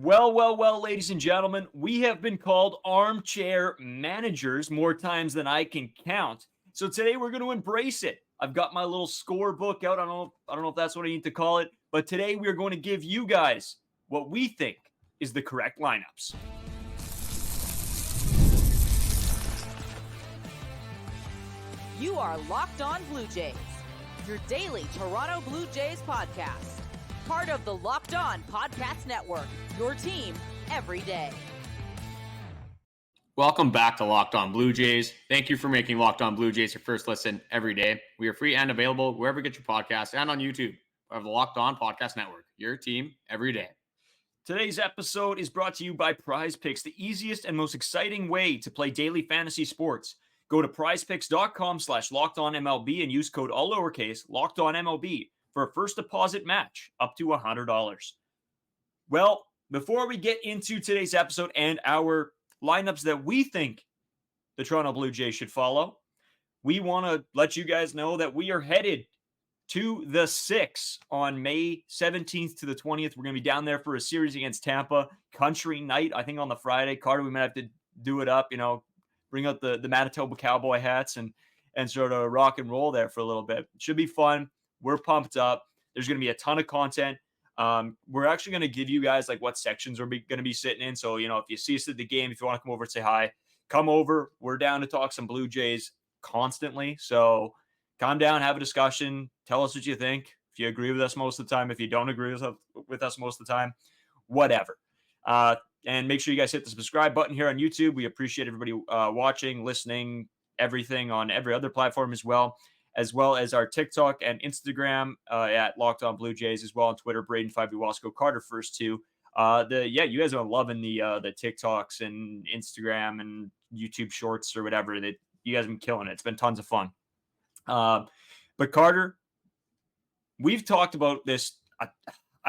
Well, ladies and gentlemen, we have been called armchair managers more times than I can count. So today we're going to embrace it. I've got my little scorebook out. I don't know if that's what I need to call it, but today we are going to give you guys what we think is the correct lineups. You are Locked On Blue Jays, your daily Toronto Blue Jays podcast. Part of the Locked On Podcast Network, your team every day. Welcome back to Locked On Blue Jays. Thank you for making Locked On Blue Jays your first listen every day. We are free and available wherever you get your podcasts and on YouTube. We have the Locked On Podcast Network, your team every day. Today's episode is brought to you by Prize Picks, the easiest and most exciting way to play daily fantasy sports. Go to prizepicks.com/LockedOnMLB and use code all lowercase LockedOnMLB for a first deposit match up to $100. Well, before we get into today's episode and our lineups that we think the Toronto Blue Jays should follow, we want to let you guys know that we are headed to the 6 on May 17th to the 20th. We're going to be down there for a series against Tampa. Country night, I think, on the Friday. Carter, we might have to do it up, bring out the Manitoba Cowboy hats and sort of rock and roll there for a little bit. It should be fun. We're pumped up. There's going to be a ton of content. We're actually going to give you guys like what sections we're going to be sitting in. So, if you see us at the game, if you want to come over and say hi, come over. We're down to talk some Blue Jays constantly. So calm down, have a discussion. Tell us what you think. If you agree with us most of the time, if you don't agree with us most of the time, whatever. And make sure you guys hit the subscribe button here on YouTube. We appreciate everybody watching, listening, everything on every other platform as well as our TikTok and Instagram at Locked On Blue Jays, as well on Twitter, Braden 5 Wasco, Carter First Two. You guys are loving the TikToks and Instagram and YouTube Shorts or whatever. That you guys have been killing it. It's been tons of fun. But Carter, we've talked about this I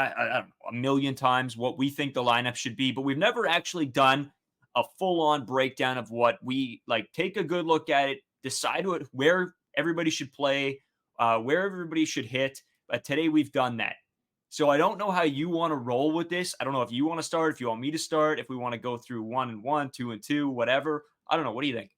don't know, a million times what we think the lineup should be, but we've never actually done a full-on breakdown of what we like. Take a good look at it, decide where everybody should play, where everybody should hit. But today we've done that. So I don't know how you want to roll with this. I don't know if you want to start, if you want me to start, if we want to go through 1-1, 2-2, whatever. I don't know. What do you think?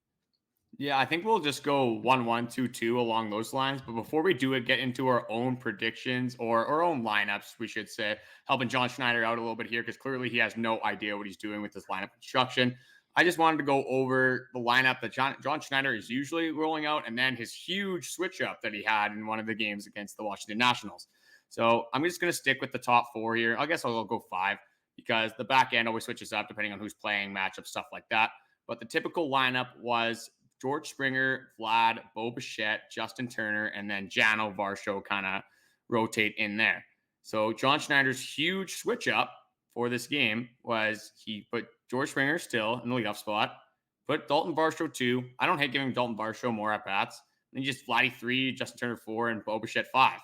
Yeah, I think we'll just go 1-1, 2-2 along those lines. But before we do it, get into our own predictions or our own lineups, we should say, helping John Schneider out a little bit here because clearly he has no idea what he's doing with this lineup construction. I just wanted to go over the lineup that John Schneider is usually rolling out and then his huge switch up that he had in one of the games against the Washington Nationals. So I'm just going to stick with the top 4 here. I guess I'll go 5 because the back end always switches up depending on who's playing, matchup, stuff like that. But the typical lineup was George Springer, Vlad, Bichette, Justin Turner, and then Jano Varsho kind of rotate in there. So John Schneider's huge switch up for this game was he put George Springer still in the leadoff spot, put Daulton Varsho 2. I don't hate giving Daulton Varsho more at-bats. Then just Vladdy 3, Justin Turner 4, and Bichette 5.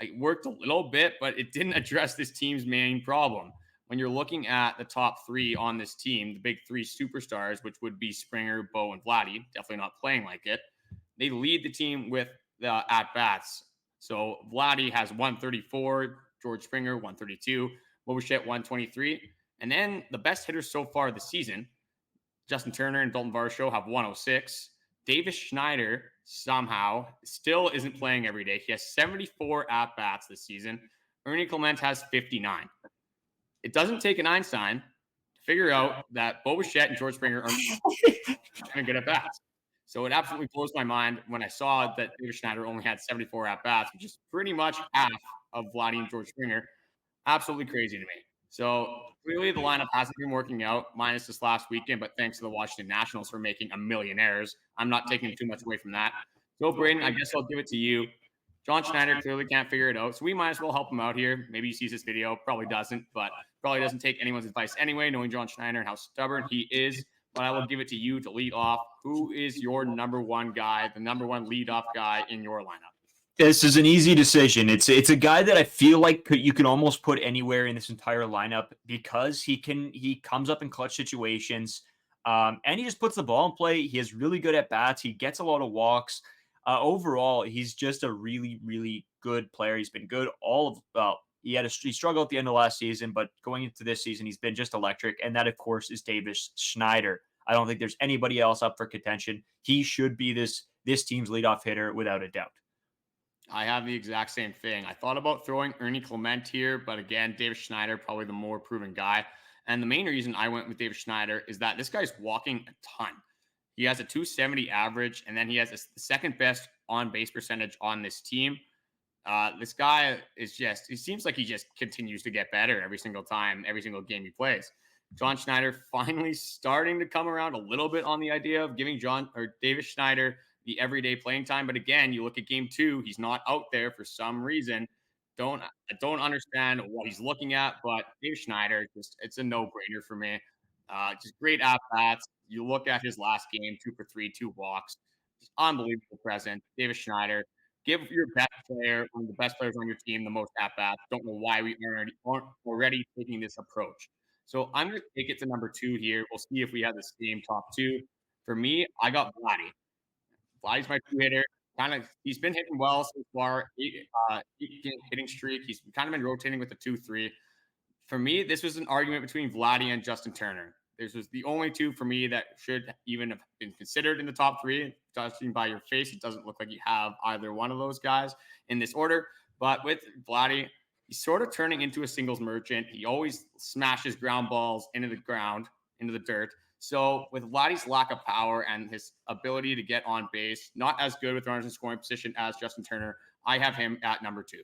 It worked a little bit, but it didn't address this team's main problem. When you're looking at the top 3 on this team, the big 3 superstars, which would be Springer, Bo, and Vladdy, definitely not playing like it. They lead the team with the at-bats. So Vladdy has 134, George Springer 132, Bichette 123. And then the best hitters so far this season, Justin Turner and Daulton Varsho have 106. Davis Schneider somehow still isn't playing every day. He has 74 at-bats this season. Ernie Clement has 59. It doesn't take an Einstein to figure out that Bichette and George Springer are going to get at-bats. So it absolutely blows my mind when I saw that Davis Schneider only had 74 at-bats, which is pretty much half of Vladdy and George Springer. Absolutely crazy to me. So clearly the lineup hasn't been working out, minus this last weekend, but thanks to the Washington Nationals for making a million errors. I'm not taking too much away from that. So, Braden, I guess I'll give it to you. John Schneider clearly can't figure it out, so we might as well help him out here. Maybe he sees this video, probably doesn't, but probably doesn't take anyone's advice anyway, knowing John Schneider and how stubborn he is. But I will give it to you to lead off. Who is your number one guy, the number one leadoff guy in your lineup? This is an easy decision. It's a guy that I feel like you can almost put anywhere in this entire lineup because he comes up in clutch situations, and he just puts the ball in play. He has really good at bats. He gets a lot of walks. Overall, he's just a really, really good player. He's been good he struggled at the end of last season, but going into this season, he's been just electric. And that, of course, is Davis Schneider. I don't think there's anybody else up for contention. He should be this team's leadoff hitter without a doubt. I have the exact same thing. I thought about throwing Ernie Clement here, but again, Davis Schneider, probably the more proven guy. And the main reason I went with Davis Schneider is that this guy's walking a ton. He has a 270 average, and then he has the second best on base percentage on this team. This guy is he seems like he just continues to get better every single time, every single game he plays. John Schneider finally starting to come around a little bit on the idea of giving Davis Schneider the everyday playing time. But again, you look at game 2, he's not out there for some reason. I don't understand what he's looking at, but Davis Schneider, it's a no-brainer for me. Just great at-bats. You look at his last game, 2 for 3, 2 walks. Just unbelievable presence. Davis Schneider, give your best player, one of the best players on your team, the most at-bats. Don't know why we aren't already taking this approach. So I'm going to take it to number 2 here. We'll see if we have the same top 2. For me, I got Vladdy. Vladdy's my 2-hitter. He's been hitting well so far. Hitting streak. He's kind of been rotating with the 2-3. For me, this was an argument between Vladdy and Justin Turner. This was the only 2 for me that should even have been considered in the top 3. Judging by your face, it doesn't look like you have either one of those guys in this order. But with Vladdy, he's sort of turning into a singles merchant. He always smashes ground balls into the ground, into the dirt. So with Vladdy's lack of power and his ability to get on base, not as good with runners in scoring position as Justin Turner, I have him at number 2.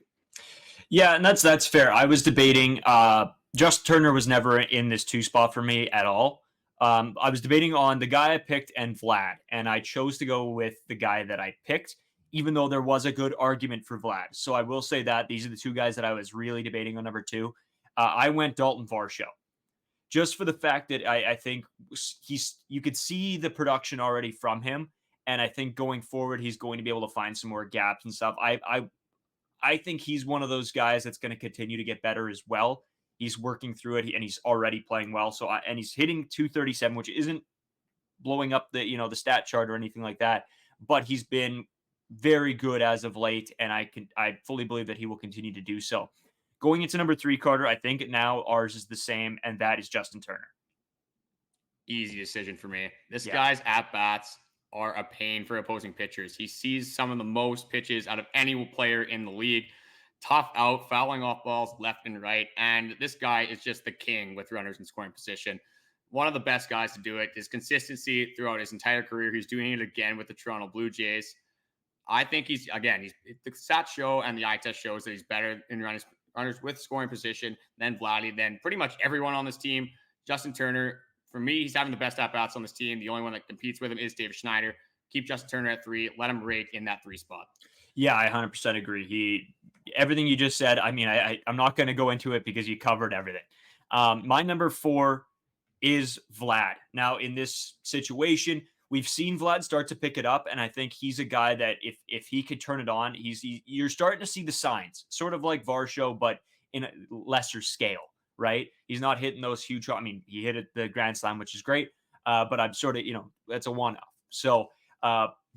Yeah, and that's fair. I was debating. Justin Turner was never in this 2 spot for me at all. I was debating on the guy I picked and Vlad, and I chose to go with the guy that I picked, even though there was a good argument for Vlad. So I will say that these are the 2 guys that I was really debating on number 2. I went Daulton Varsho, just for the fact that I think you could see the production already from him, and I think going forward he's going to be able to find some more gaps and stuff. I think he's one of those guys that's going to continue to get better as well. He's working through it, and he's already playing well. So, and he's hitting 237, which isn't blowing up the stat chart or anything like that. But he's been very good as of late, and I fully believe that he will continue to do so. Going into number 3, Carter, I think now ours is the same, and that is Justin Turner. Easy decision for me. This guy's at bats are a pain for opposing pitchers. He sees some of the most pitches out of any player in the league. Tough out, fouling off balls left and right. And this guy is just the king with runners in scoring position. One of the best guys to do it. His consistency throughout his entire career. He's doing it again with the Toronto Blue Jays. I think the stats show and the eye test shows that he's better in runners with scoring position than Vladdy, than pretty much everyone on this team. Justin Turner, for me, he's having the best at-bats on this team. The only one that competes with him is Davis Schneider. Keep Justin Turner at 3. Let him rake in that 3 spot. Yeah, I 100% agree. Everything you just said, I mean, I'm not going to go into it because you covered everything. My number 4 is Vlad. Now, in this situation, we've seen Vlad start to pick it up, and I think he's a guy that if he could turn it on, you're starting to see the signs, sort of like Varsho, but in a lesser scale, right? He's not hitting those huge. I mean, he hit the grand slam, which is great, but I'm sort of, that's a one-off. So,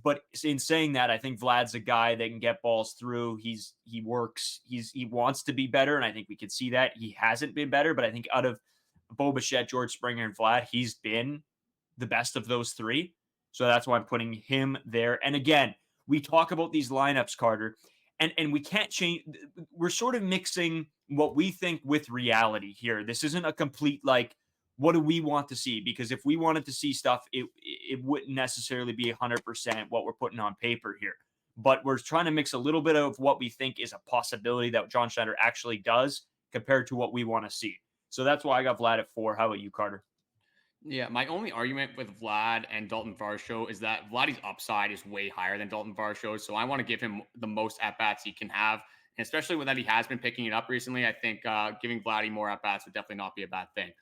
but in saying that, I think Vlad's a guy that can get balls through. He works. He wants to be better, and I think we can see that. He hasn't been better, but I think out of Bichette, George Springer, and Vlad, he's been the best of those 3. So that's why I'm putting him there. And again, we talk about these lineups, Carter, and we can't change. We're sort of mixing what we think with reality here. This isn't a complete, what do we want to see? Because if we wanted to see stuff, it wouldn't necessarily be 100% what we're putting on paper here. But we're trying to mix a little bit of what we think is a possibility that John Schneider actually does compared to what we want to see. So that's why I got Vlad at 4. How about you, Carter? Yeah, my only argument with Vlad and Daulton Varsho is that Vladdy's upside is way higher than Daulton Varsho, so I want to give him the most at-bats he can have, and especially with that he has been picking it up recently, I think giving Vladdy more at-bats would definitely not be a bad thing.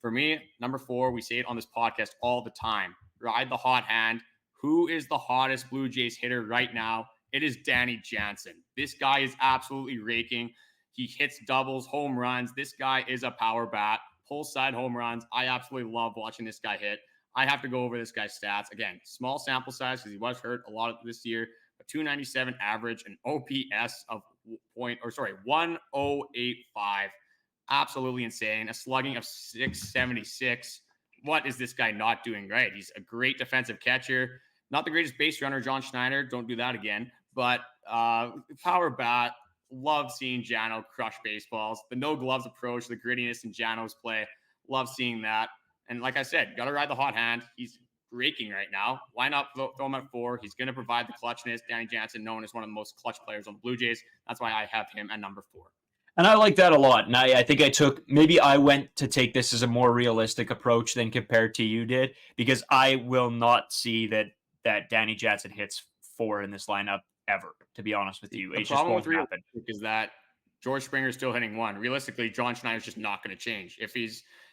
For me, number 4, we say it on this podcast all the time, ride the hot hand. Who is the hottest Blue Jays hitter right now? It is Danny Jansen. This guy is absolutely raking. He hits doubles, home runs. This guy is a power bat. Pull side home runs. I absolutely love watching this guy hit. I have to go over this guy's stats. Again, small sample size because he was hurt a lot of this year. A 297 average, an OPS of 1085. Absolutely insane. A slugging of 676. What is this guy not doing right? He's a great defensive catcher. Not the greatest base runner, John Schneider. Don't do that again. But power bat. Love seeing Jano crush baseballs. The no gloves approach, the grittiness in Jano's play. Love seeing that. And like I said, got to ride the hot hand. He's raking right now. Why not throw him at 4? He's going to provide the clutchness. Danny Jansen, known as one of the most clutch players on the Blue Jays. That's why I have him at number 4. And I like that a lot. And I think I went to take this as a more realistic approach than compared to you did, because I will not see that Danny Jansen hits 4 in this lineup ever, to be honest with you. The it problem just won't happen. Is that George Springer is still hitting 1. Realistically, John Schneider's just not going to change.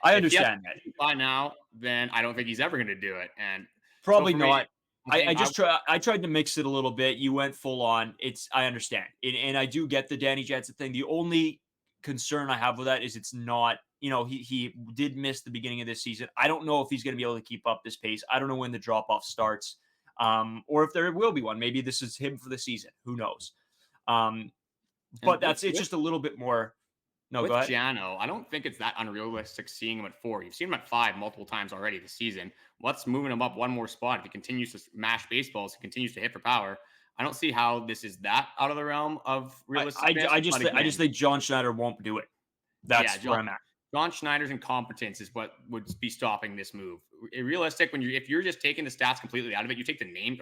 I understand that. By now, then I don't think he's ever going to do it. And probably not. I tried to mix it a little bit. You went full on. I understand. And I do get the Danny Jansen thing. The only concern I have with that is it's not, he did miss the beginning of this season. I don't know if he's going to be able to keep up this pace. I don't know when the drop off starts, or if there will be one. Maybe this is him for the season. Who knows? But it's just a little bit more. No, with go ahead. Jano, I don't think it's that unrealistic seeing him at 4. You've seen him at 5 multiple times already this season. What's moving him up one more spot? If he continues to mash baseballs, he continues to hit for power. I don't see how this is that out of the realm of realistic. I just think John Schneider won't do it. That's where I'm at. John Schneider's incompetence is what would be stopping this move. Realistic, if you're just taking the stats completely out of it, you take the names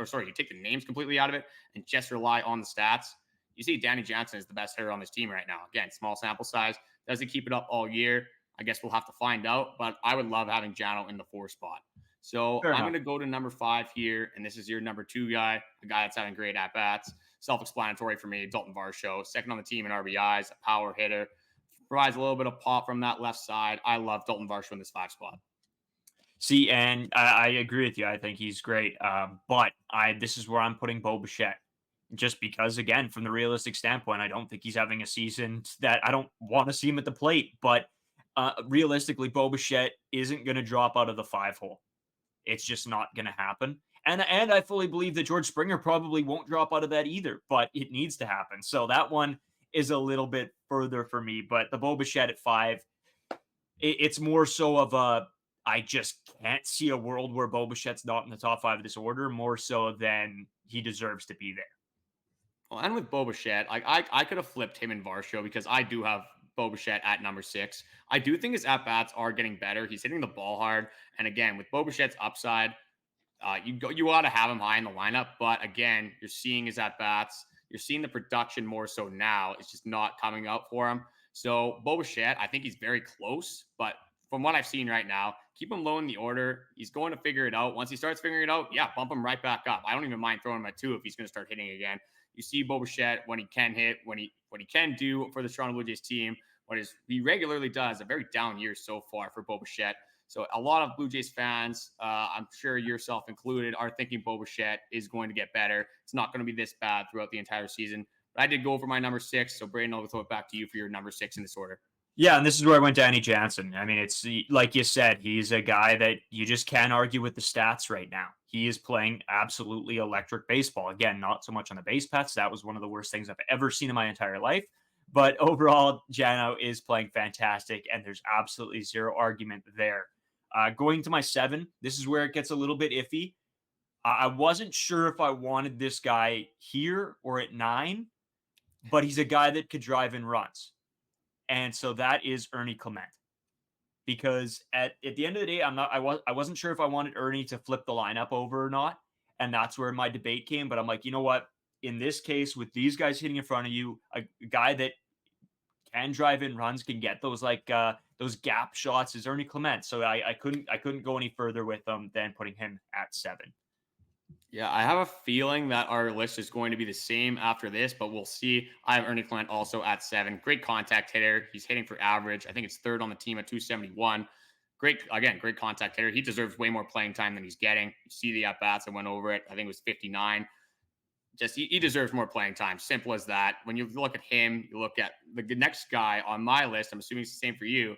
completely out of it and just rely on the stats. You see Danny Jansen is the best hitter on this team right now. Again, small sample size. Does he keep it up all year? I guess we'll have to find out, but I would love having Jano in the 4 spot. So I'm going to go to number 5 here, and this is your number 2 guy, the guy that's having great at-bats. Self-explanatory for me, Daulton Varsho, second on the team in RBIs, a power hitter, provides a little bit of pop from that left side. I love Daulton Varsho in this 5 spot. See, and I agree with you. I think he's great, but this is where I'm putting Bo Bichette. Just because, again, from the realistic standpoint, I don't think he's having a season that I don't want to see him at the plate. But realistically, Bo Bichette isn't going to drop out of the 5 hole. It's just not going to happen. And I fully believe that George Springer probably won't drop out of that either, but it needs to happen. So that one is a little bit further for me. But the Bo Bichette at 5, it's more so of I just can't see a world where Bo Bichette's not in the top 5 of this order, more so than he deserves to be there. Well, and with Bo Bichette, I could have flipped him and Varsho because I do have Bo Bichette at number 6. I do think his at-bats are getting better. He's hitting the ball hard. And again, with Bo Bichette's upside, you ought to have him high in the lineup. But again, you're seeing his at-bats. You're seeing the production more so now. It's just not coming out for him. So Bo Bichette, I think he's very close. But from what I've seen right now, keep him low in the order. He's going to figure it out. Once he starts figuring it out, bump him right back up. I don't even mind throwing him at 2 if he's going to start hitting again. You see Bo Bichette when he can hit, what he can do for the Toronto Blue Jays team, he regularly does. A very down year so far for Bo Bichette. So a lot of Blue Jays fans, I'm sure yourself included, are thinking Bo Bichette is going to get better. It's not going to be this bad throughout the entire season. But I did go for my number 6. So Braden, I'll throw it back to you for your number 6 in this order. Yeah, and this is where I went Danny Jansen. I mean, it's like you said, he's a guy that you just can't argue with the stats right now. He is playing absolutely electric baseball. Again, not so much on the base paths. That was one of the worst things I've ever seen in my entire life. But overall, Jano is playing fantastic, and there's absolutely zero argument there. Going to my 7, this is where it gets a little bit iffy. I wasn't sure if I wanted this guy here or at 9, but he's a guy that could drive in runs. And so that is Ernie Clement. Because at the end of the day, I wasn't sure if I wanted Ernie to flip the lineup over or not. And that's where my debate came. But I'm like, you know what? In this case, with these guys hitting in front of you, a guy that can drive in runs, can get those those gap shots is Ernie Clement. So I couldn't go any further with them than putting him at 7. Yeah, I have a feeling that our list is going to be the same after this, but we'll see. I have Ernie Clement also at 7. Great contact hitter. He's hitting for average. I think it's 3rd on the team at 271. Great contact hitter. He deserves way more playing time than he's getting. You see the at-bats. I went over it. I think it was 59. He deserves more playing time. Simple as that. When you look at him, you look at the next guy on my list, I'm assuming it's the same for you.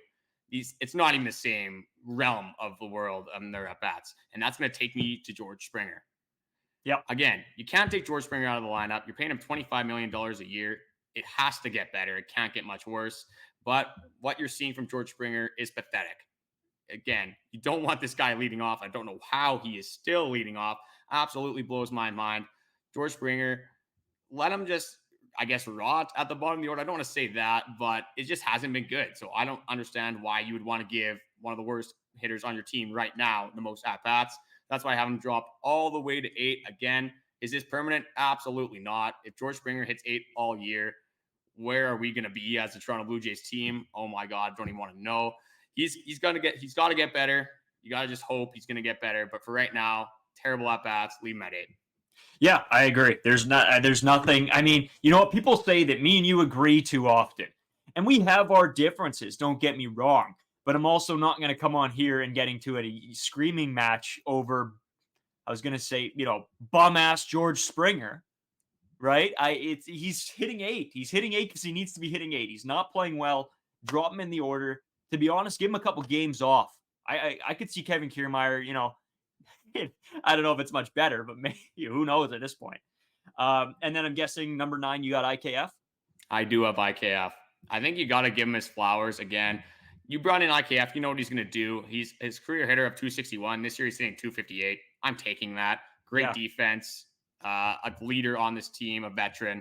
It's not even the same realm of the world on their at-bats. And that's going to take me to George Springer. Yep. Again, you can't take George Springer out of the lineup. You're paying him $25 million a year. It has to get better. It can't get much worse. But what you're seeing from George Springer is pathetic. Again, you don't want this guy leading off. I don't know how he is still leading off. Absolutely blows my mind. George Springer, let him just, I guess, rot at the bottom of the order. I don't want to say that, but it just hasn't been good. So I don't understand why you would want to give one of the worst hitters on your team right now the most at-bats. That's why I have him drop all the way to 8. Again, is this permanent? Absolutely not. If George Springer hits 8 all year, where are we going to be as the Toronto Blue Jays team? Oh my God, don't even want to know. He's got to get better. You got to just hope he's going to get better. But for right now, terrible at bats. Leave him at 8. Yeah, I agree. There's nothing. I mean, you know what? People say that me and you agree too often, and we have our differences. Don't get me wrong, but I'm also not going to come on here and get into a screaming match over. I was going to say, bum ass George Springer, right? He's hitting 8. He's hitting 8 because he needs to be hitting 8. He's not playing well. Drop him in the order. To be honest, give him a couple games off. I could see Kevin Kiermaier, I don't know if it's much better, but maybe who knows at this point. And then I'm guessing number 9, you got IKF. I do have IKF. I think you got to give him his flowers again. You brought in IKF. You know what he's going to do. He's his career hitter of 261. This year he's hitting 258. I'm taking that. Great defense. A leader on this team, a veteran.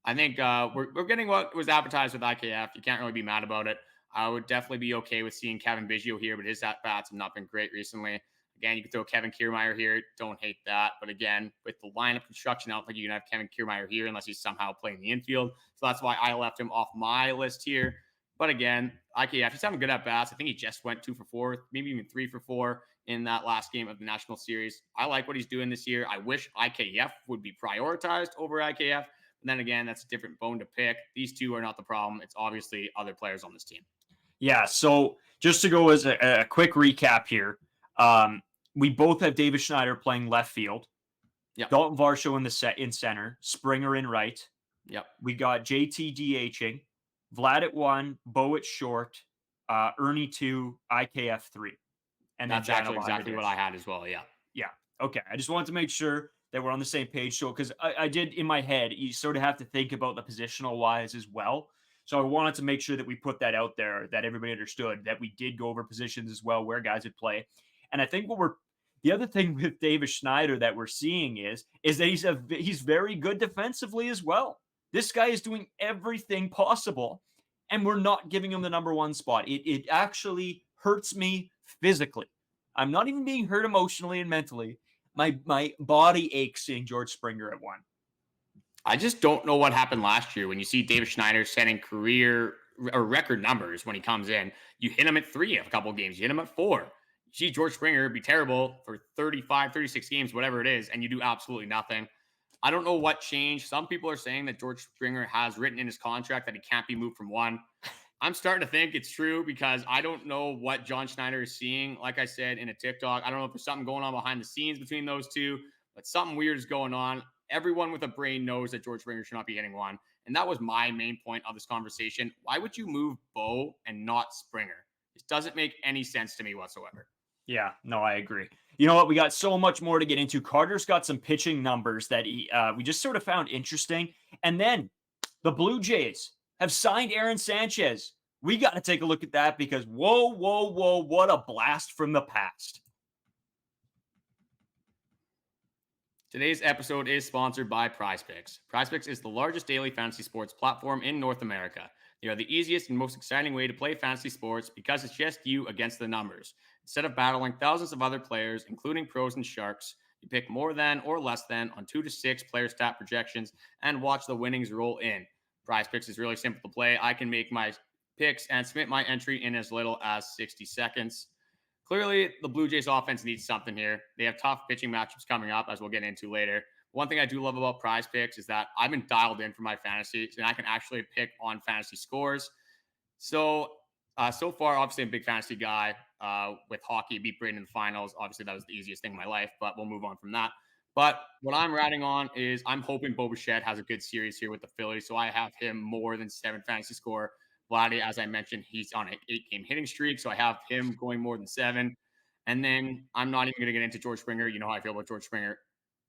I think we're getting what was advertised with IKF. You can't really be mad about it. I would definitely be okay with seeing Kevin Biggio here, but his at-bats have not been great recently. Again, you can throw Kevin Kiermaier here. Don't hate that. But again, with the lineup construction, I don't think you can have Kevin Kiermaier here unless he's somehow playing the infield. So that's why I left him off my list here. But again, IKF, he's having good at-bats. I think he just went 2 for 4, maybe even 3 for 4 in that last game of the National Series. I like what he's doing this year. I wish IKF would be prioritized over IKF. But then again, that's a different bone to pick. These two are not the problem. It's obviously other players on this team. Yeah, so just to go as a quick recap here, we both have David Schneider playing left field. Yep. Daulton Varsho in center, Springer in right. Yep. We got JT DHing, Vlad at 1, Bo at short, Ernie 2, IKF 3. And that's actually exactly what I had as well. Yeah. Yeah. Okay. I just wanted to make sure that we're on the same page. So, because I did in my head, you sort of have to think about the positional wise as well. So I wanted to make sure that we put that out there, that everybody understood that we did go over positions as well, where guys would play. And I think the other thing with David Schneider that we're seeing is that he's very good defensively as well. This guy is doing everything possible, and we're not giving him the number 1 spot. It actually hurts me physically. I'm not even being hurt emotionally and mentally. My body aches seeing George Springer at 1. I just don't know what happened last year when you see David Schneider setting career or record numbers when he comes in. You hit him at 3 of a couple of games. You hit him at 4. You see George Springer be terrible for 35, 36 games, whatever it is, and you do absolutely nothing. I don't know what changed. Some people are saying that George Springer has written in his contract that he can't be moved from 1. I'm starting to think it's true because I don't know what John Schneider is seeing. Like I said in a TikTok, I don't know if there's something going on behind the scenes between those two, but something weird is going on. Everyone with a brain knows that George Springer should not be hitting 1. And that was my main point of this conversation. Why would you move Bo and not Springer? This doesn't make any sense to me whatsoever. Yeah, no, I agree. You know what? We got so much more to get into. Carter's got some pitching numbers that we just sort of found interesting. And then the Blue Jays have signed Aaron Sanchez. We got to take a look at that because whoa, what a blast from the past. Today's episode is sponsored by PrizePicks. PrizePicks is the largest daily fantasy sports platform in North America. They are the easiest and most exciting way to play fantasy sports because it's just you against the numbers. Instead of battling thousands of other players, including pros and sharks, you pick more than or less than on 2 to 6 player stat projections and watch the winnings roll in. PrizePicks is really simple to play. I can make my picks and submit my entry in as little as 60 seconds. Clearly, the Blue Jays offense needs something here. They have tough pitching matchups coming up, as we'll get into later. One thing I do love about PrizePicks is that I've been dialed in for my fantasy, and I can actually pick on fantasy scores. So far, obviously, I'm a big fantasy guy. With hockey, beat Braden in the finals. Obviously, that was the easiest thing in my life, but we'll move on from that. But what I'm ratting on is I'm hoping Bichette has a good series here with the Phillies, so I have him more than 7 fantasy score. Vladdy, as I mentioned, he's on an 8-game hitting streak, so I have him going more than 7. And then I'm not even going to get into George Springer. You know how I feel about George Springer.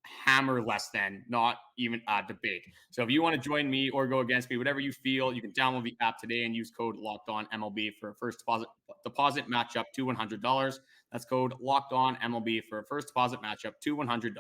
hammer less than, not even a debate. So if you want to join me or go against me, whatever you feel, you can download the app today and use code LOCKEDONMLB for a first deposit matchup to $100. That's code LOCKEDONMLB for a first deposit matchup to $100.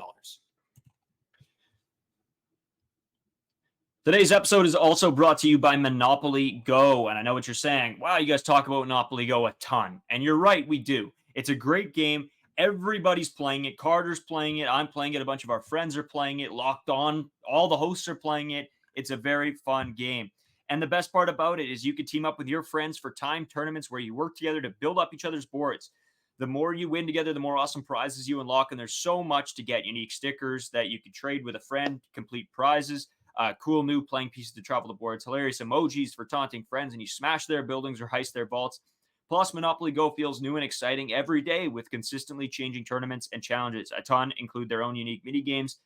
Today's episode is also brought to you by Monopoly Go. And I know what you're saying. Wow, you guys talk about Monopoly Go a ton. And you're right, we do. It's a great game. Everybody's playing it. Carter's playing it. I'm playing it. A bunch of our friends are playing it. Locked On. All the hosts are playing it. It's a very fun game. And the best part about it is you can team up with your friends for timed tournaments where you work together to build up each other's boards. The more you win together, the more awesome prizes you unlock. And there's so much to get. Unique stickers that you can trade with a friend, complete prizes. Cool new playing pieces to travel the boards, hilarious emojis for taunting friends, and you smash their buildings or heist their vaults. Plus, Monopoly Go feels new and exciting every day with consistently changing tournaments and challenges. A ton include their own unique mini games,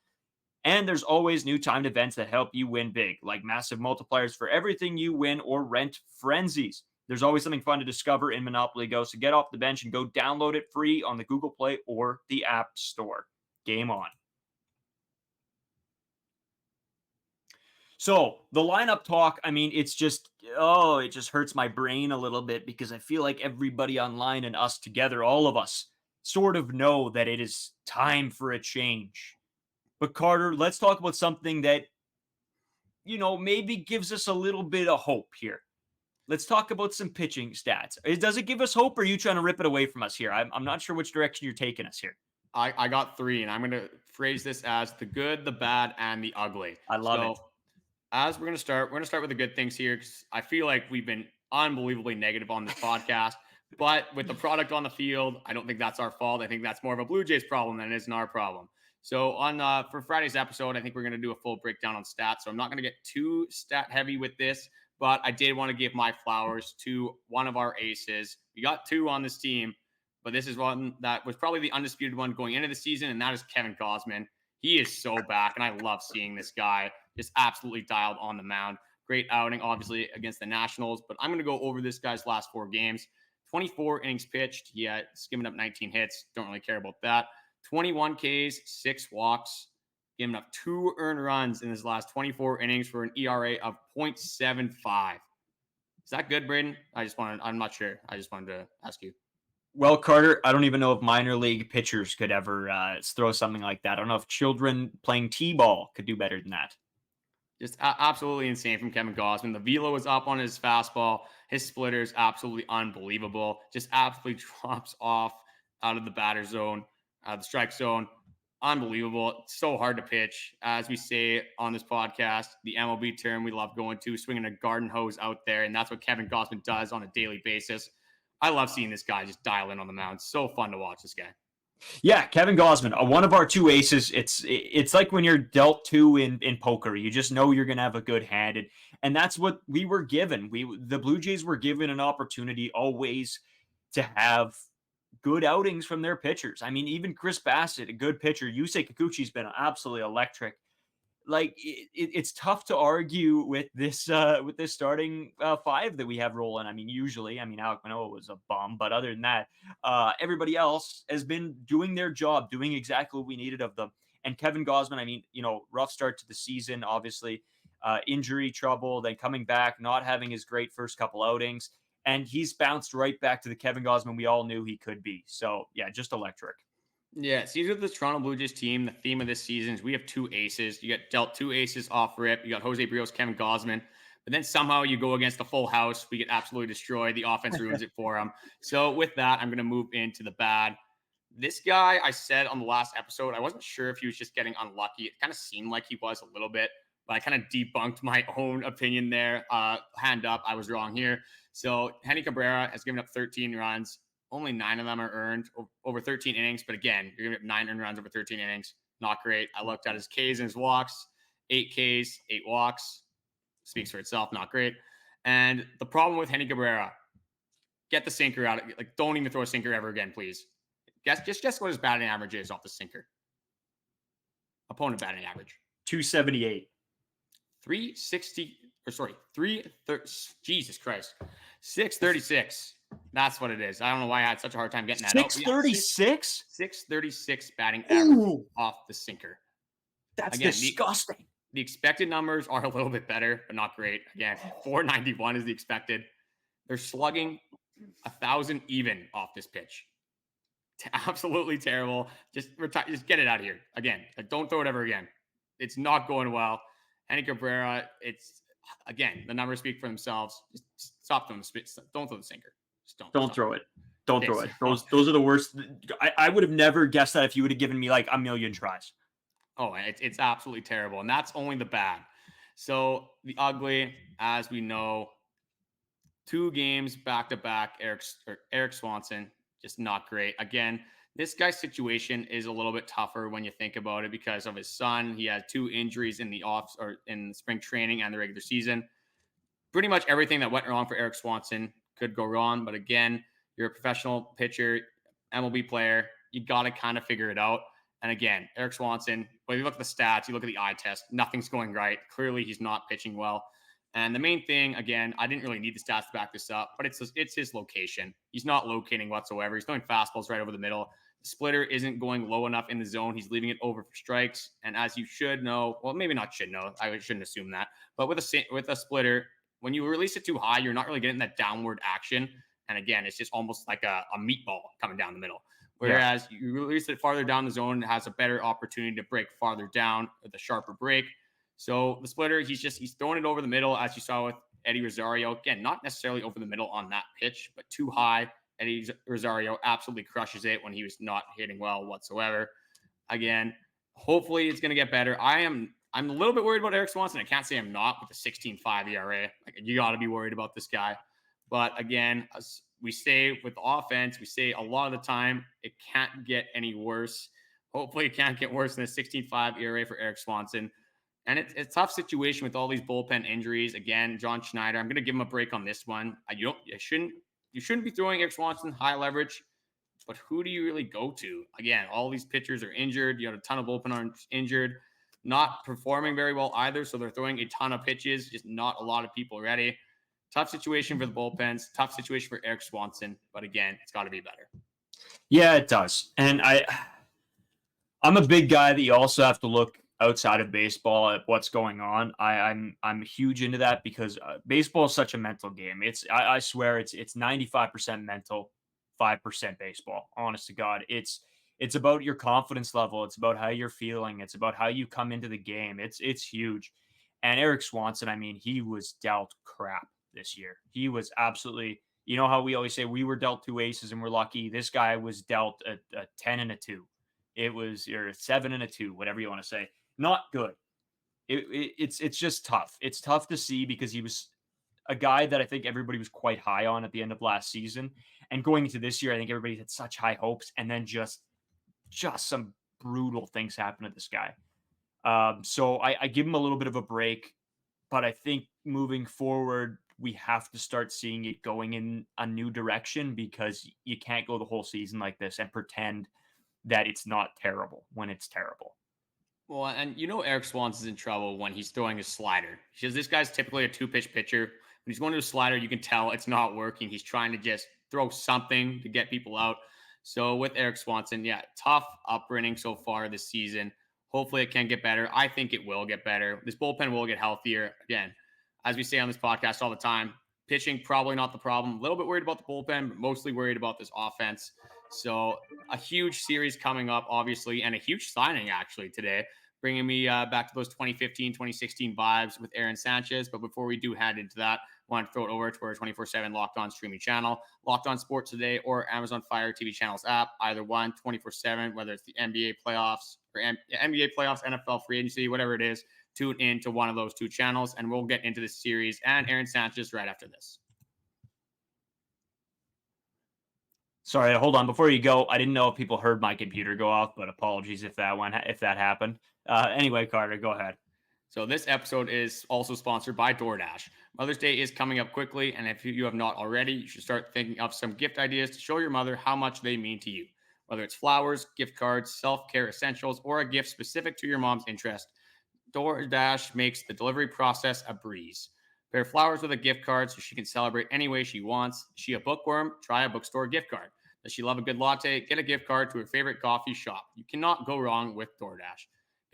and there's always new timed events that help you win big, like massive multipliers for everything you win or rent frenzies. There's always something fun to discover in Monopoly Go, so get off the bench and go download it free on the Google Play or the App Store. Game on. So the lineup talk, I mean, it's just, it just hurts my brain a little bit because I feel like everybody online and us together, all of us, sort of know that it is time for a change. But Carter, let's talk about something that, maybe gives us a little bit of hope here. Let's talk about some pitching stats. Does it give us hope, or are you trying to rip it away from us here? I'm not sure which direction you're taking us here. I got three, and I'm going to phrase this as the good, the bad, and the ugly. I love it. As we're going to start with the good things here, because I feel like we've been unbelievably negative on this podcast. But with the product on the field, I don't think that's our fault. I think that's more of a Blue Jays problem than it is our problem. So for Friday's episode, I think we're going to do a full breakdown on stats. So I'm not going to get too stat heavy with this, but I did want to give my flowers to one of our aces. We got two on this team, but this is one that was probably the undisputed one going into the season, and that is Kevin Gausman. He is so back, and I love seeing this guy just absolutely dialed on the mound. Great outing, obviously, against the Nationals, but I'm going to go over this guy's last 4 games. 24 innings pitched. He's given up 19 hits. Don't really care about that. 21 Ks, 6 walks, giving up 2 earned runs in his last 24 innings for an ERA of 0.75. Is that good, Braden? I'm not sure. I just wanted to ask you. Well, Carter, I don't even know if minor league pitchers could ever throw something like that. I don't know if children playing T-ball could do better than that. Just absolutely insane from Kevin Gausman. The velo was up on his fastball. His splitter is absolutely unbelievable. Just absolutely drops off out of the batter zone, the strike zone. Unbelievable. It's so hard to pitch. As we say on this podcast, the MLB term we love going to, swinging a garden hose out there, and that's what Kevin Gausman does on a daily basis. I love seeing this guy just dial in on the mound. It's so fun to watch this guy. Yeah, Kevin Gausman, one of our 2 aces. It's like when you're dealt 2 in poker. You just know you're going to have a good hand. And that's what we were given. The Blue Jays were given an opportunity always to have good outings from their pitchers. I mean, even Chris Bassett, a good pitcher. Yusei Kikuchi's been absolutely electric. Like it's tough to argue with this starting 5 that we have rolling. I mean, usually, Alek Manoah was a bum, but other than that, everybody else has been doing their job, doing exactly what we needed of them. And Kevin Gausman, rough start to the season, obviously, injury trouble, then coming back, not having his great first couple outings, and he's bounced right back to the Kevin Gausman we all knew he could be. So yeah, just electric. Yeah, it seems with the Toronto Blue Jays team, the theme of this season is we have 2 aces. You get dealt 2 aces off rip. You got Jose Barrios, Kevin Gausman. But then somehow you go against the full house. We get absolutely destroyed. The offense ruins it for him. So with that, I'm going to move into the bad. This guy, I said on the last episode, I wasn't sure if he was just getting unlucky. It kind of seemed like he was a little bit, but I kind of debunked my own opinion there. Hand up, I was wrong here. So Henny Cabrera has given up 13 runs. Only 9 of them are earned over 13 innings. But again, you're going to have 9 earned runs over 13 innings. Not great. I looked at his Ks and his walks. 8 Ks, 8 walks. Speaks for itself. Not great. And the problem with Henny Cabrera, get the sinker out. Like, don't even throw a sinker ever again, please. Guess what his batting average is off the sinker. Opponent batting average. 278. 360. Or sorry, 330. Jesus Christ. 636. That's what it is. I don't know why I had such a hard time getting that. 636? 636 batting average off the sinker. That's Again, disgusting. the expected numbers are a little bit better, but not great. Again, 491 is the expected. They're slugging 1,000 even off this pitch. Absolutely terrible. Just retire. Just get it out of here. Again, don't throw it ever again. It's not going well. Henry Cabrera, again, the numbers speak for themselves. Just stop them. Don't throw the sinker. Just Don't throw it. Don't throw it. Those are the worst. I would have never guessed that if you would have given me like a million tries. Oh, it's absolutely terrible. And that's only the bad. So the ugly, as we know, 2 games back to back. Eric Swanson, just not great. Again, this guy's situation is a little bit tougher when you think about it because of his son. He had 2 injuries in in spring training and the regular season. Pretty much everything that went wrong for Eric Swanson could go wrong. But again, you're a professional pitcher, MLB player. You got to kind of figure it out. And again, Eric Swanson, when you look at the stats, you look at the eye test, nothing's going right. Clearly, he's not pitching well. And the main thing, again, I didn't really need the stats to back this up, but it's his location. He's not locating whatsoever. He's throwing fastballs right over the middle. The splitter isn't going low enough in the zone. He's leaving it over for strikes. And as you should know, well, maybe not should know. I shouldn't assume that. But with a splitter, when you release it too high, you're not really getting that downward action. And again, it's just almost like a meatball coming down the middle. Whereas you release it farther down the zone, it has a better opportunity to break farther down with a sharper break. So the splitter, he's throwing it over the middle, as you saw with Eddie Rosario. Again, not necessarily over the middle on that pitch, but too high. Eddie Rosario absolutely crushes it when he was not hitting well whatsoever. Again, hopefully it's going to get better. I'm a little bit worried about Eric Swanson. I can't say I'm not with the 16.5 ERA. Like, you got to be worried about this guy. But again, as we say with the offense, we say a lot of the time it can't get any worse. Hopefully it can't get worse than a 16.5 ERA for Eric Swanson. And it's a tough situation with all these bullpen injuries. Again, John Schneider, I'm going to give him a break on this one. You shouldn't be throwing Eric Swanson high leverage, but who do you really go to? Again, all these pitchers are injured. You have a ton of bullpen arms injured, not performing very well either. So they're throwing a ton of pitches, just not a lot of people ready. Tough situation for the bullpens, tough situation for Eric Swanson. But again, it's got to be better. Yeah, it does. And I'm a big guy that you also have to look outside of baseball at what's going on. I'm huge into that because baseball is such a mental game. I swear it's 95% mental, 5% baseball. Honest to God, it's about your confidence level. It's about how you're feeling. It's about how you come into the game. It's huge. And Eric Swanson, I mean, he was dealt crap this year. He was absolutely. You know how we always say we were dealt 2 aces and we're lucky. This guy was dealt a 10 and a 2. It was or 7 and a 2, whatever you want to say. Not good. It's just tough. It's tough to see because he was a guy that I think everybody was quite high on at the end of last season. And going into this year, I think everybody had such high hopes. And then just some brutal things happen to this guy. So I give him a little bit of a break. But I think moving forward, we have to start seeing it going in a new direction because you can't go the whole season like this and pretend that it's not terrible when it's terrible. Well, and Eric Swanson's in trouble when he's throwing a slider. Because this guy's typically a 2-pitch pitcher. When he's going to a slider, you can tell it's not working. He's trying to just throw something to get people out. So with Eric Swanson, yeah, tough upbringing so far this season. Hopefully it can get better. I think it will get better. This bullpen will get healthier. Again, as we say on this podcast all the time, pitching probably not the problem. A little bit worried about the bullpen, but mostly worried about this offense. So a huge series coming up, obviously, and a huge signing actually today, bringing me back to those 2015, 2016 vibes with Aaron Sanchez. But before we do head into that, I want to throw it over to our 24/7 Locked On streaming channel, Locked On Sports Today or Amazon Fire TV channels app, either one, 24/7, whether it's the NBA playoffs or NBA playoffs, NFL free agency, whatever it is. Tune in to one of those 2 channels, and we'll get into this series and Aaron Sanchez right after this. Sorry, hold on. Before you go, I didn't know if people heard my computer go off, but apologies if that happened. Anyway, Carter, go ahead. So this episode is also sponsored by DoorDash. Mother's Day is coming up quickly, and if you have not already, you should start thinking of some gift ideas to show your mother how much they mean to you. Whether it's flowers, gift cards, self-care essentials, or a gift specific to your mom's interest, DoorDash makes the delivery process a breeze. Pair flowers with a gift card so she can celebrate any way she wants. Is she a bookworm? Try a bookstore gift card. Does she love a good latte? Get a gift card to her favorite coffee shop. You cannot go wrong with DoorDash.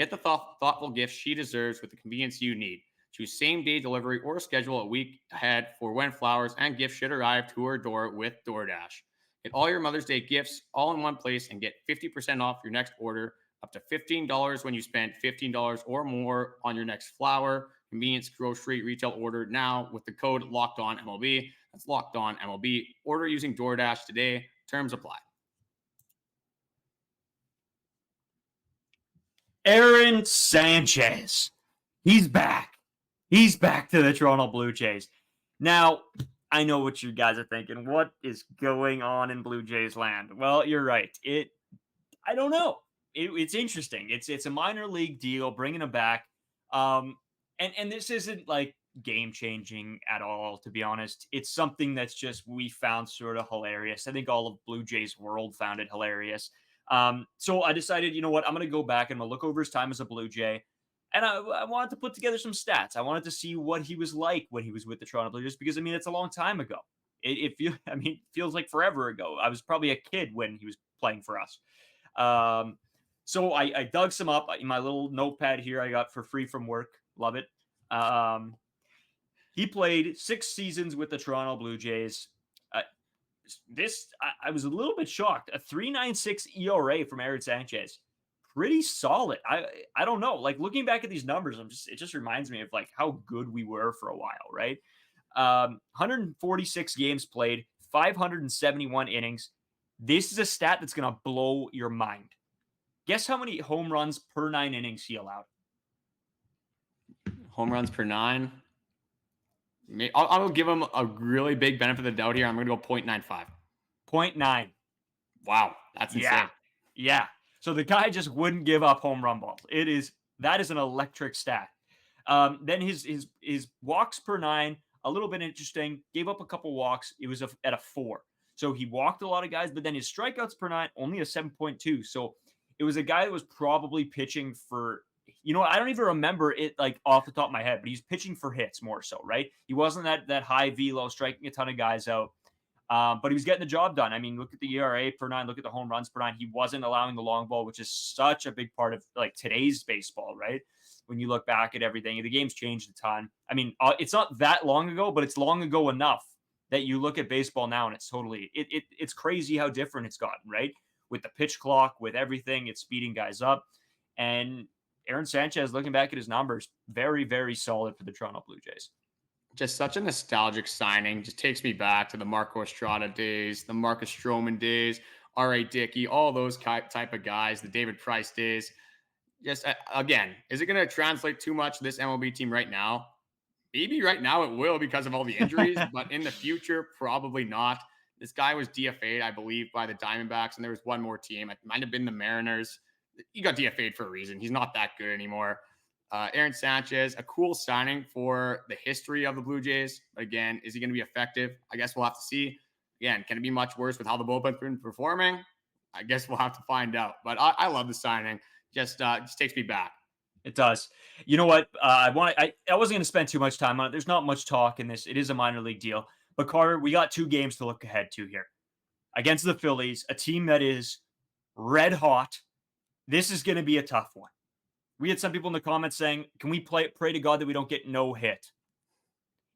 Get the thoughtful gift she deserves with the convenience you need. Choose same-day delivery or schedule a week ahead for when flowers and gifts should arrive to her door with DoorDash. Get all your Mother's Day gifts all in one place and get 50% off your next order, up to $15 when you spend $15 or more on your next flower, convenience, grocery, retail order now with the code LOCKEDONMLB. That's LOCKEDONMLB. Order using DoorDash today. Terms apply. Aaron Sanchez. He's back. He's back to the Toronto Blue Jays. Now, I know what you guys are thinking. What is going on in Blue Jays land? Well, you're right. I don't know. It's interesting. It's a minor league deal, bringing him back. And this isn't like game changing at all, to be honest. It's something that's just we found sort of hilarious. I think all of Blue Jays world found it hilarious. So I decided, you know what, I'm going to go back and I'm going to look over his time as a Blue Jay. And I wanted to put together some stats. I wanted to see what he was like when he was with the Toronto Blue Jays, because, I mean, it's a long time ago. It feels like forever ago. I was probably a kid when he was playing for us. So I dug some up in my little notepad here I got for free from work. Love it. He played 6 seasons with the Toronto Blue Jays. I was a little bit shocked. A 3.96 ERA from Aaron Sanchez. Pretty solid. I don't know. Like, looking back at these numbers, it just reminds me of like how good we were for a while, right? 146 games played, 571 innings. This is a stat that's going to blow your mind. Guess how many home runs per 9 innings he allowed? Home runs per 9. I'll give him a really big benefit of the doubt here. I'm going to go 0.95. 0.9. Wow, that's insane. Yeah. So the guy just wouldn't give up home run balls. That is an electric stat. Then his walks per 9, a little bit interesting. Gave up a couple walks. It was at a 4. So he walked a lot of guys, but then his strikeouts per 9 only a 7.2. So it was a guy that was probably pitching for, you know, I don't even remember it like off the top of my head, but he's pitching for hits more so, right? He wasn't that high velo striking a ton of guys out. But he was getting the job done. I mean, look at the ERA per 9, look at the home runs per 9. He wasn't allowing the long ball, which is such a big part of like today's baseball, right? When you look back at everything, the game's changed a ton. I mean, it's not that long ago, but it's long ago enough that you look at baseball now and it's totally, it's crazy how different it's gotten, right? With the pitch clock, with everything, it's speeding guys up. And Aaron Sanchez, looking back at his numbers, very, very solid for the Toronto Blue Jays. Just such a nostalgic signing. Just takes me back to the Marco Estrada days, the Marcus Stroman days, R.A. Dickey, all those type of guys, the David Price days. Just, again, is it going to translate too much to this MLB team right now? Maybe right now it will because of all the injuries, but in the future, probably not. This guy was DFA'd, I believe, by the Diamondbacks, and there was one more team. It might have been the Mariners. He got DFA'd for a reason. He's not that good anymore. Aaron Sanchez, a cool signing for the history of the Blue Jays. But again, is he going to be effective? I guess we'll have to see. Again, can it be much worse with how the bullpen's been performing? I guess we'll have to find out. But I love the signing. Just takes me back. It does. You know what? I wasn't going to spend too much time on it. There's not much talk in this. It is a minor league deal. But Carter, we got 2 games to look ahead to here. Against the Phillies, a team that is red hot. This is going to be a tough one. We had some people in the comments saying, can we pray to God that we don't get no hit?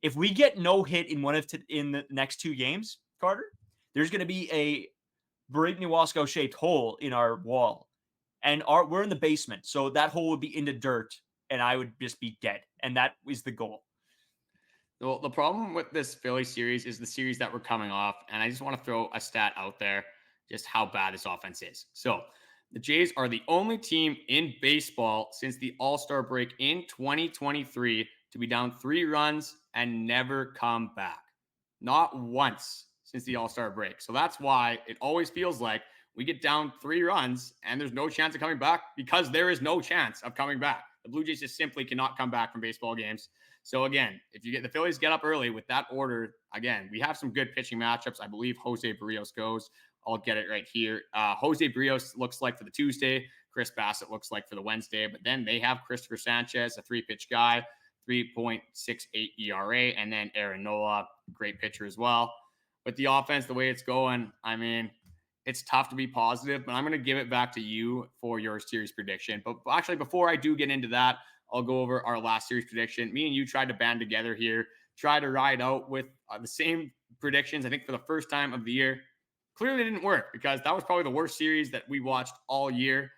If we get no hit in in the next 2 games, Carter, there's going to be a Brady Nowalsko shaped hole in our wall. And we're in the basement. So that hole would be in the dirt and I would just be dead. And that is the goal. Well, the problem with this Philly series is the series that we're coming off. And I just want to throw a stat out there, just how bad this offense is. So the Jays are the only team in baseball since the All-Star break in 2023 to be down 3 runs and never come back. Not once since the All-Star break. So that's why it always feels like we get down 3 runs and there's no chance of coming back, because there is no chance of coming back. The Blue Jays just simply cannot come back from baseball games. So again, if you get the Phillies get up early with that order, again, we have some good pitching matchups. I believe Jose Barrios goes. I'll get it right here. Jose Barrios looks like for the Tuesday. Chris Bassett looks like for the Wednesday. But then they have Christopher Sanchez, a 3-pitch guy, 3.68 ERA. And then Aaron Nola, great pitcher as well. But the offense, the way it's going, I mean, it's tough to be positive, but I'm going to give it back to you for your series prediction. But actually, before I do get into that, I'll go over our last series prediction. Me and you tried to band together here, try to ride out with the same predictions, I think, for the first time of the year. Clearly didn't work because that was probably the worst series that we watched all year.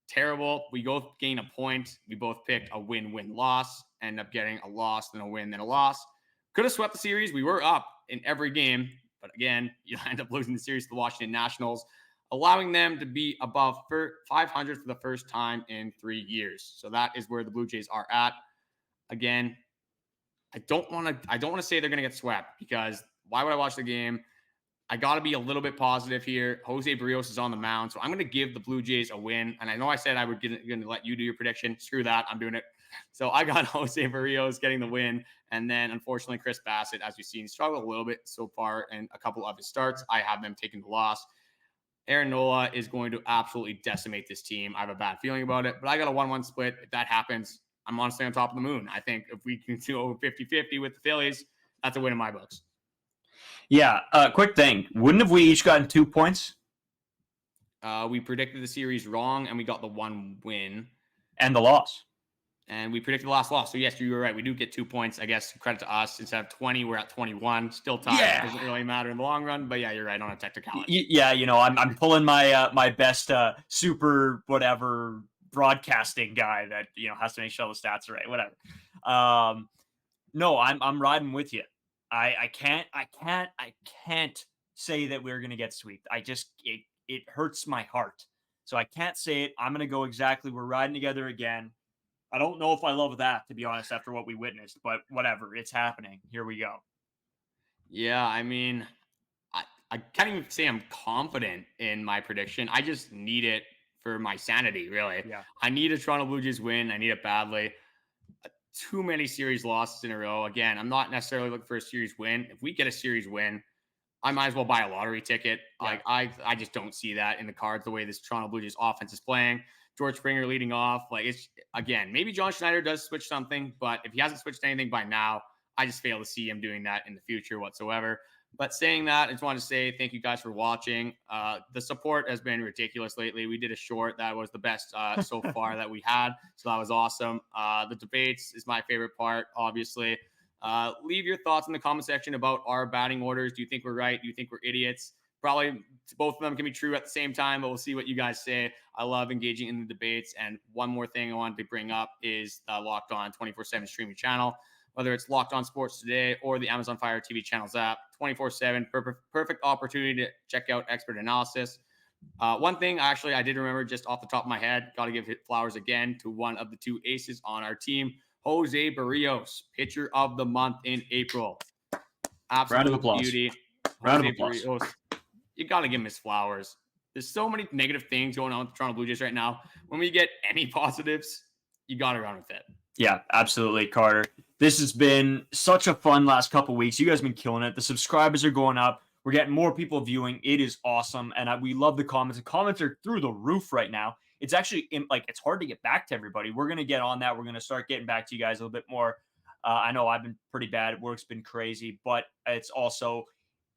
Terrible. We both gain a point. We both picked a win-win loss, end up getting a loss, then a win, then a loss. Could have swept the series. We were up in every game. But again, you end up losing the series to the Washington Nationals, allowing them to be above 500 for the first time in 3 years. So that is where the Blue Jays are at. Again, I don't want to say they're going to get swept because why would I watch the game? I got to be a little bit positive here. Jose Barrios is on the mound, so I'm going to give the Blue Jays a win. And I know I said I would going to let you do your prediction. Screw that. I'm doing it. So I got Jose Barrios getting the win. And then, unfortunately, Chris Bassett, as we've seen, struggled a little bit so far in a couple of his starts. I have them taking the loss. Aaron Nola is going to absolutely decimate this team. I have a bad feeling about it, but I got a 1-1 split. If that happens, I'm honestly on top of the moon. I think if we can do 50-50 with the Phillies, that's a win in my books. Yeah, quick thing. Wouldn't have we each gotten 2 points? We predicted the series wrong, and we got the 1 win. And the loss. And we predicted the last loss. So, yes, you were right. We do get 2 points. I guess credit to us. Instead of 20, we're at 21. Still tied. Yeah. It doesn't really matter in the long run. But, yeah, you're right on a technicality. Yeah, I'm pulling my my best super whatever broadcasting guy that, has to make sure the stats are right. Whatever. No, I'm riding with you. I can't say that we're going to get swept. It hurts my heart. So I can't say it. I'm going to go exactly. We're riding together again. I don't know if I love that, to be honest, after what we witnessed, but whatever. It's happening. Here we go. Yeah, I mean, I can't even say I'm confident in my prediction. I just need it for my sanity, really. Yeah. I need a Toronto Blue Jays win. I need it badly. Too many series losses in a row. Again, I'm not necessarily looking for a series win. If we get a series win, I might as well buy a lottery ticket. Yeah. I just don't see that in the cards the way this Toronto Blue Jays offense is playing. George Springer leading off. It's again, maybe John Schneider does switch something, but if he hasn't switched anything by now, I just fail to see him doing that in the future whatsoever. But saying that, I just want to say thank you guys for watching. The support has been ridiculous lately. We did a short that was the best so far that we had. So that was awesome. The debates is my favorite part, obviously. Leave your thoughts in the comment section about our batting orders. Do you think we're right? Do you think we're idiots? Probably both of them can be true at the same time, but we'll see what you guys say. I love engaging in the debates. And one more thing I wanted to bring up is the Locked On 24/7 streaming channel. Whether it's Locked On Sports Today or the Amazon Fire TV channels app, 24/7, perfect opportunity to check out expert analysis. One thing, actually, I did remember just off the top of my head, got to give flowers again to one of the 2 aces on our team, Jose Barrios, pitcher of the month in April. Absolute round of applause. Beauty. Round of applause. Barrios, you got to give him his flowers. There's so many negative things going on with the Toronto Blue Jays right now. When we get any positives, you got to run with it. Yeah, absolutely, Carter. This has been such a fun last couple weeks. You guys have been killing it. The subscribers are going up. We're getting more people viewing. It is awesome. And we love the comments. The comments are through the roof right now. It's actually it's hard to get back to everybody. We're going to get on that. We're going to start getting back to you guys a little bit more. I know I've been pretty bad. Work's been crazy, but it's also,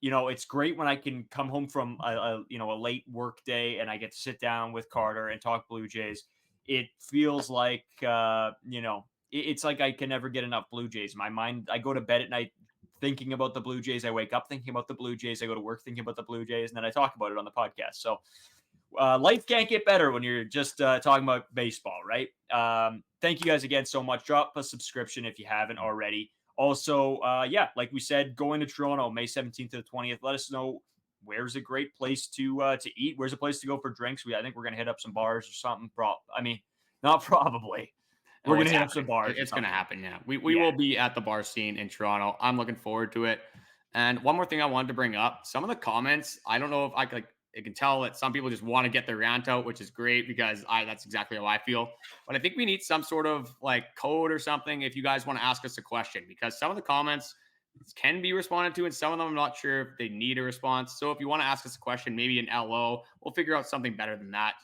it's great when I can come home from a late work day and I get to sit down with Carter and talk Blue Jays. It feels like, it's like I can never get enough Blue Jays. My mind, I go to bed at night thinking about the Blue Jays. I wake up thinking about the Blue Jays. I go to work thinking about the Blue Jays, and then I talk about it on the podcast. So life can't get better when you're just talking about baseball, right? Thank you guys again so much. Drop a subscription if you haven't already. Also, like we said, going to Toronto May 17th to the 20th. Let us know where's a great place to eat. Where's a place to go for drinks? I think we're going to hit up some bars or something. Not probably. We're going to hit up some bars. It's going to happen, yeah. We will be at the bar scene in Toronto. I'm looking forward to it. And one more thing I wanted to bring up. Some of the comments, I don't know if I can tell that some people just want to get their rant out, which is great because that's exactly how I feel. But I think we need some sort of code or something if you guys want to ask us a question, because some of the comments can be responded to and some of them I'm not sure if they need a response. So if you want to ask us a question, maybe an LO, we'll figure out something better than that.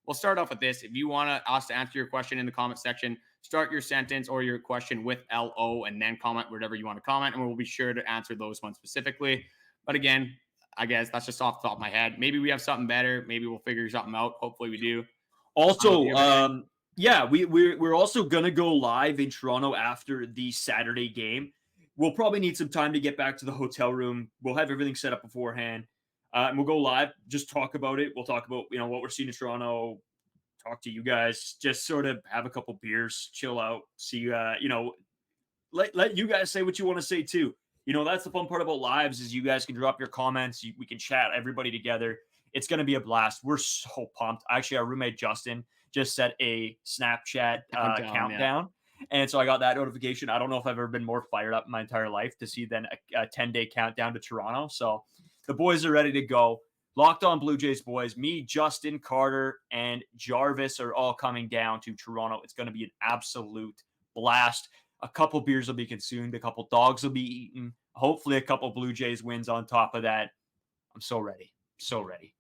We'll start off with this. If you want us to answer your question in the comment section, start your sentence or your question with LO and then comment whatever you want to comment, and we'll be sure to answer those ones specifically. But again, I guess that's just off the top of my head. Maybe we have something better. Maybe we'll figure something out. Hopefully we do. Also, yeah, we're also gonna go live in Toronto after the Saturday game. We'll probably need some time to get back to the hotel room. We'll have everything set up beforehand, and we'll go live. Just talk about it. We'll talk about what we're seeing in Toronto. Talk to you guys. Just sort of have a couple beers, chill out. See, let you guys say what you want to say too. That's the fun part about lives is you guys can drop your comments. We can chat everybody together. It's going to be a blast. We're so pumped. Actually, our roommate Justin just set a Snapchat countdown. Yeah. And so I got that notification. I don't know if I've ever been more fired up in my entire life to see then a 10-day countdown to Toronto. So the boys are ready to go. Locked On Blue Jays boys, me, Justin, Carter, and Jarvis are all coming down to Toronto. It's going to be an absolute blast. A couple beers will be consumed. A couple dogs will be eaten. Hopefully a couple Blue Jays wins on top of that. I'm so ready. So ready.